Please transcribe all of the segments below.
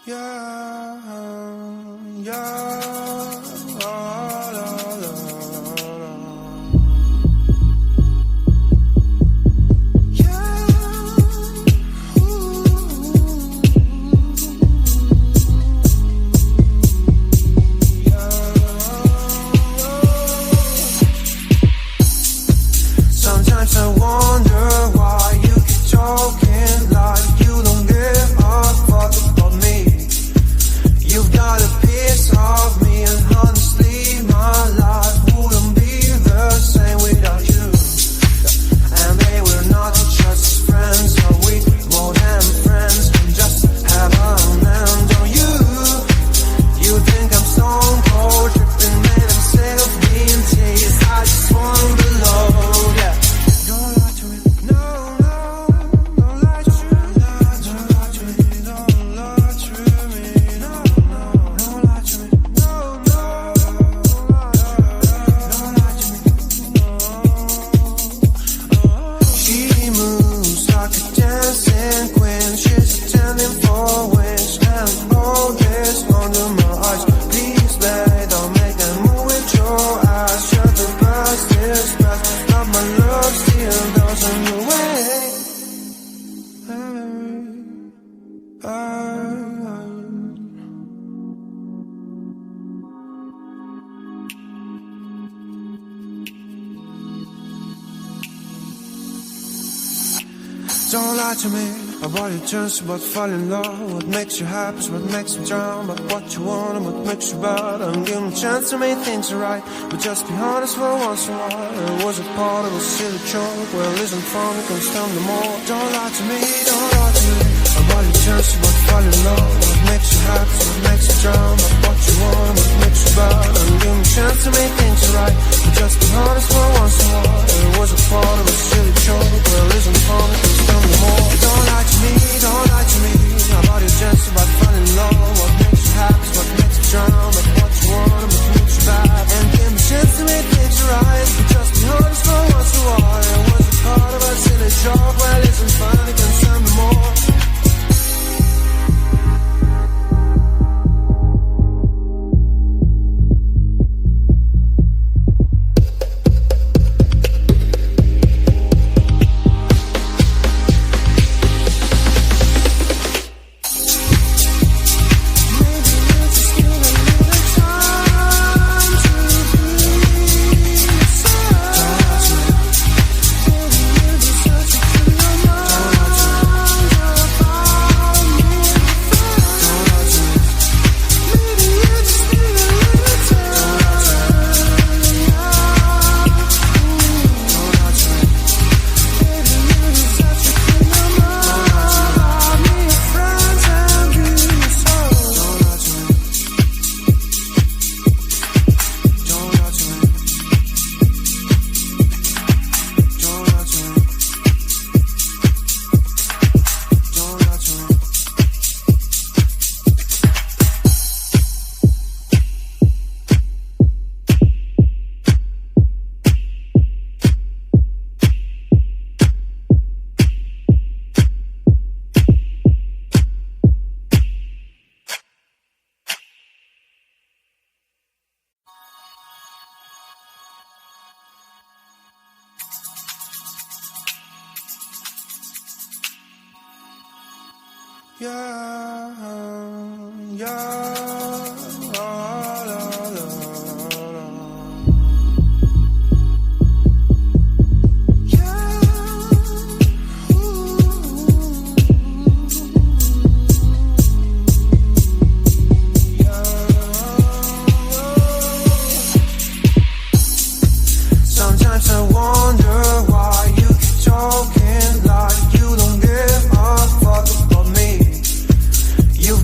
Yeah, yeah, la, la, la, la. Yeah, sometimes I wonder why you keep talking like you don't give a fuck about me. You've got a piece of me, and honestly my life wouldn't be the same without you. And they were not just friends, are we more than friends? And just have a hand on you. You think I'm stone cold, tripping, made I'm sick of being teased. I just want the load, yeah. Don't lie to me, no, no, don't lie to me, don't lie to me, don't lie to me, no, no, don't lie to me, no, no, don't lie to me, She moves like a dancing queen, she's attending for wings, and all this under my eyes. Please, babe, don't make them move with your eyes. You're the best, is best, but my love still goes on your way. Don't lie to me about your chance, about falling in love. What makes you happy is what makes you drown. But what you want and what makes you bad. I'm giving a chance to make things right, but just be honest for once in a while. It was a part of a silly joke. Well, isn't fun, it comes down to more. Don't lie to me, don't lie to me about your chance, about falling in love. What makes you happy is what makes you drown. But what you want and what makes you bad. I'm giving a chance to make things right, but just be honest for once in a while. It was a part of a silly joke. Well, isn't fun, it comes down to more. Don't lie to me, don't lie to me about your chance, about falling in love. What makes you happy is what makes you drown. But what you want and what makes you bad. And give me a chance to make things right, but just be honest for once in a while. It was a part of a silly joke. Well, isn't fun, it can tell me more. Yeah, yeah, la, la, la, la. Yeah, sometimes I wonder why you keep talking like you don't give a fuck about me. You've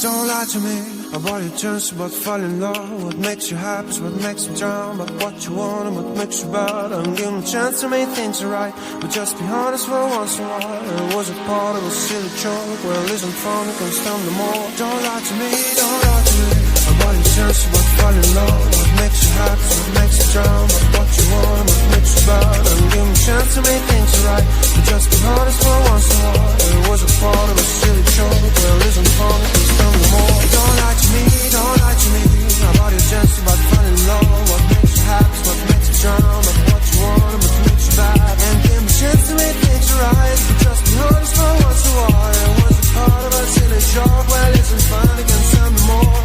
Don't lie to me about your chance, about falling in love. What makes you happy is what makes you drown. But what you want and what makes you bad. I'm giving a chance to make things right, but just be honest for once in a while. It was a part of a silly joke. Well, isn't fun, it can stand no more. Don't lie to me, don't lie to me about your chance, about falling in love. What makes you happy is what makes you drown. But what you want and what makes you bad. I'm giving a chance to make things right, but just be honest for once in a while. It was a part of a silly joke. Well, isn't fun, it can stand no more. Don't lie to me, don't lie to me about your chance, about falling in love. What makes you happy, what makes you drown. But what you want and what makes you bad. And give me a chance to make things right, but just be honest for once in a while. It was a part of a silly joke. Well, isn't fun, it can stand no more.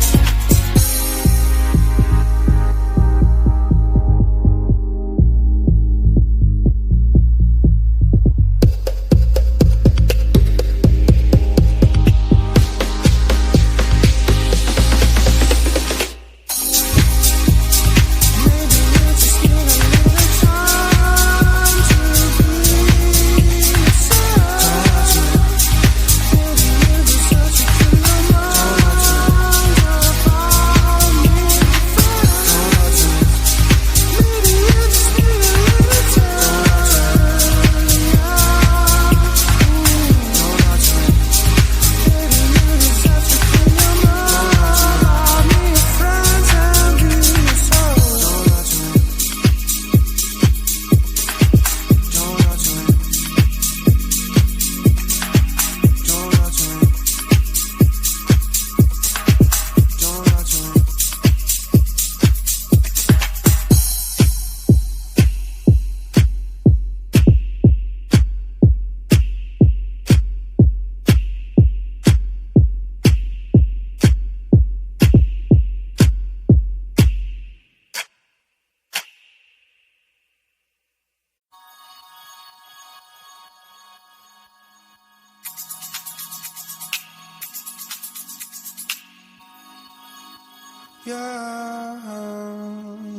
Yeah,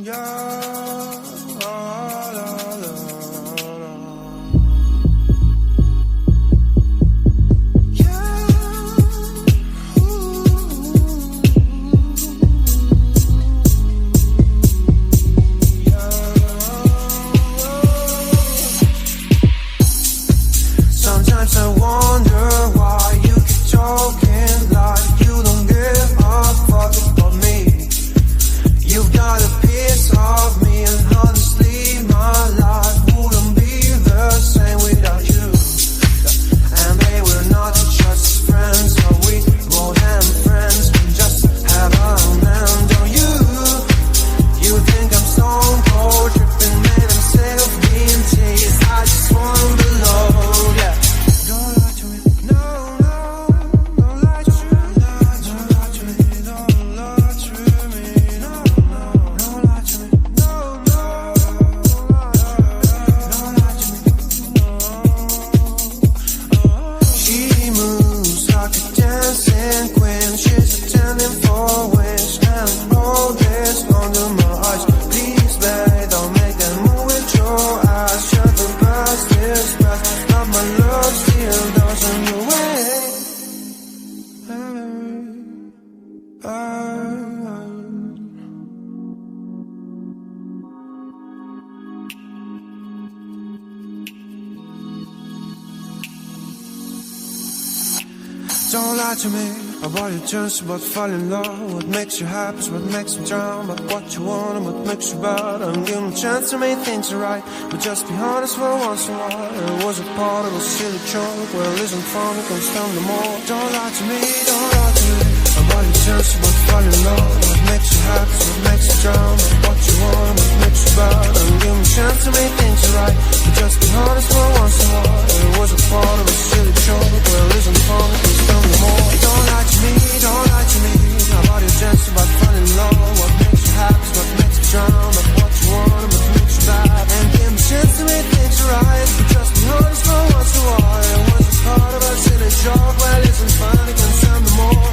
la, la, la, la. Yeah, sometimes I wonder why you keep talking like you don't give a fuck about me. You've got a piece of me, and honestly, my life wouldn't be the same without you. And babe, we're not just friends, but we more than friends. We just have a man, don't you? You think I'm stone cold, tripping, man, I'm self-being teased. I just wanna be loved, yeah. Don't lie to me, no, no, don't lie to me, don't lie to me, don't lie to me, no, no, don't lie to me, no, no, don't lie to me, no. She moves like a dancing queen. She's attending for wish, and all this under my eyes. Please, babe, don't make that move with your eyes. Shut the past is past, but my love still doesn't away. Don't lie to me about your chance, about falling in love. What makes you happy is what makes you drown. But what you want and what makes you bad. I'm giving a chance to make things right, but just be honest for once in a while. It was a part of a silly joke. Well, isn't fun, it can stand no more. Don't lie to me, don't lie to me about your chance, about falling in love. What makes you happy is what makes you drown. But what you want and what makes you bad. I'm giving a chance to make things right, but just be honest for once in a while. It was a part of a silly joke. Well, isn't fun, it can stand no more. Don't lie to me, don't lie to me about your chance, about falling in love. What makes you happy, what makes you drown. But what you want and what makes you bad. And give me a chance to make things right, but just be honest for once in a while. It was a part of a silly joke. Well, isn't fun, it can stand no more.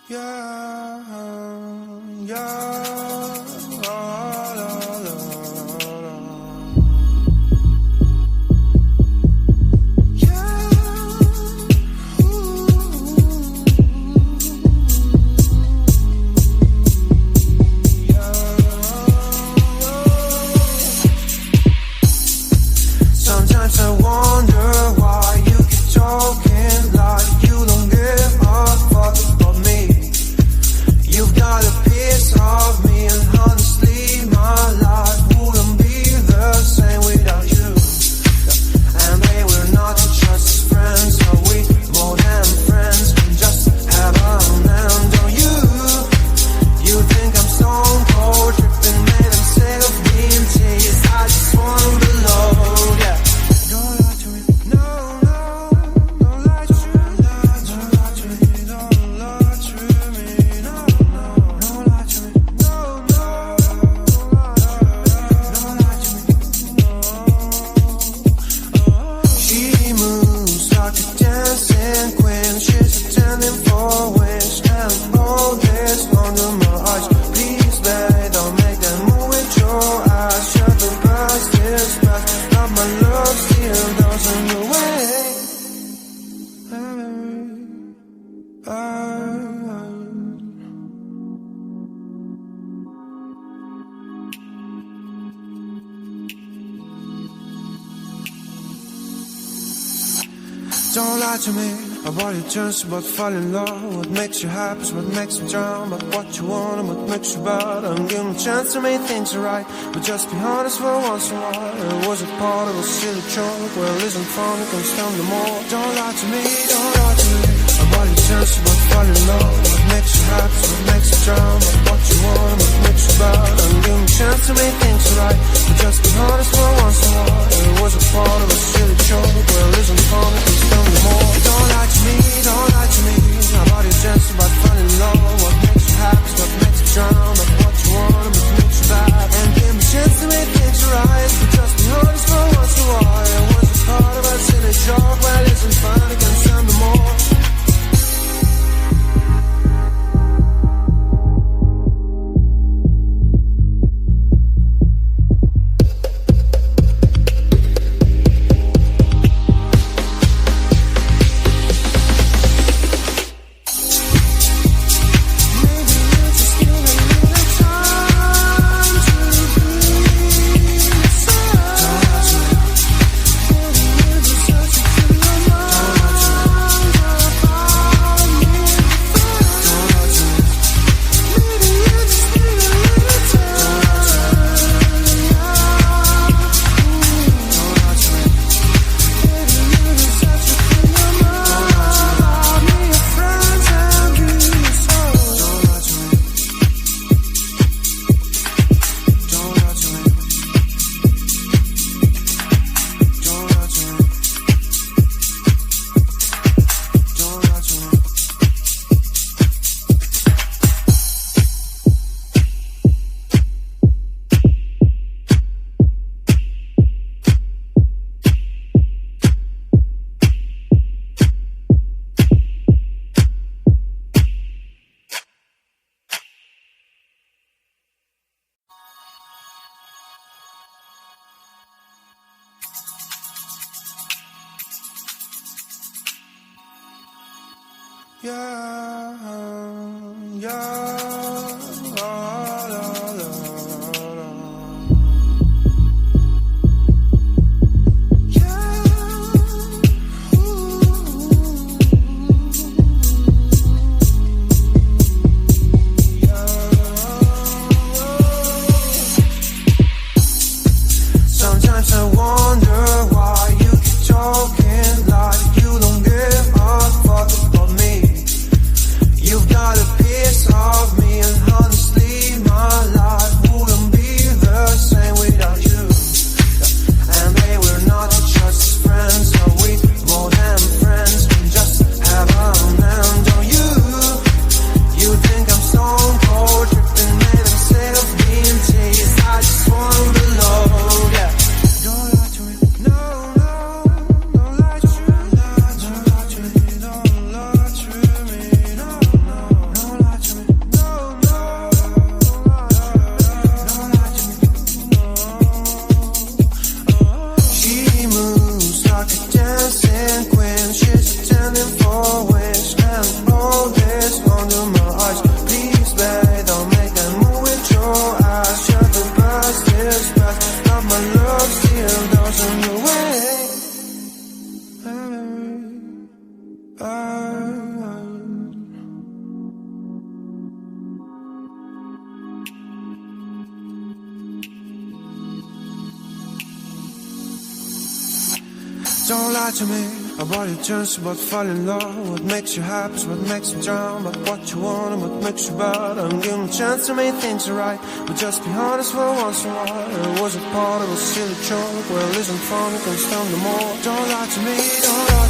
Yeah, yeah, la, la, la, la. Yeah, ooh. Yeah. Sometimes I wonder why you keep talking like you don't give a fuck about me. You've got a piece of me, and honestly, my life wouldn't be the same without you. And babe, we're not just friends, are we? More than friends, we just have a man, don't you? You think I'm stone cold, tripping, made I'm sick of being teased. I just wanna belong, yeah. Don't lie to me, no, no, don't lie to me, don't lie to me, don't lie to me, no, no, don't lie to me, no, no, don't lie to me, no. She moves like a dancing queen, she's attending for wish, and all this under my eyes. Please, babe, don't make that move with your eyes. Shut the past is past, but my love still doesn't go away. Don't lie to me about your dreams, about falling in love. What makes you happy is what makes you drown. About what you want and what makes you bad. I'm giving a chance to make things right, but just be honest for once in a while. It was a part of a silly joke. Well, isn't fun, it comes down to more. Don't lie to me, don't lie to me about your dreams, about falling in love. What makes you happy is what makes you drown. About what you want and what makes you bad. I'm giving a chance to make things right, but just be honest for once in a while. It was a part of a silly joke. Well, isn't fun, it comes down to more. Don't lie to me, don't lie to me about your dreams, about falling in love. What makes you happy, what makes you drown. About what you want, what makes you bad. And give me a chance to make things right, but just be honest for once in a while. It was a part of a silly joke. Well, isn't fun, it can sound no more. Yeah, yeah, la, la, la, la. Yeah, ooh. Yeah. Sometimes I wonder why you keep talking like you don't give a fuck about me. You've got a piece of Don't lie to me about your chance, about falling in love. What makes you happy is what makes you drown. But what you want and what makes you bad. I'm giving a chance to make things right, but just be honest for once in a while. It was a part of a silly joke. Well, isn't fun, you can stand no more. Don't lie to me, don't lie.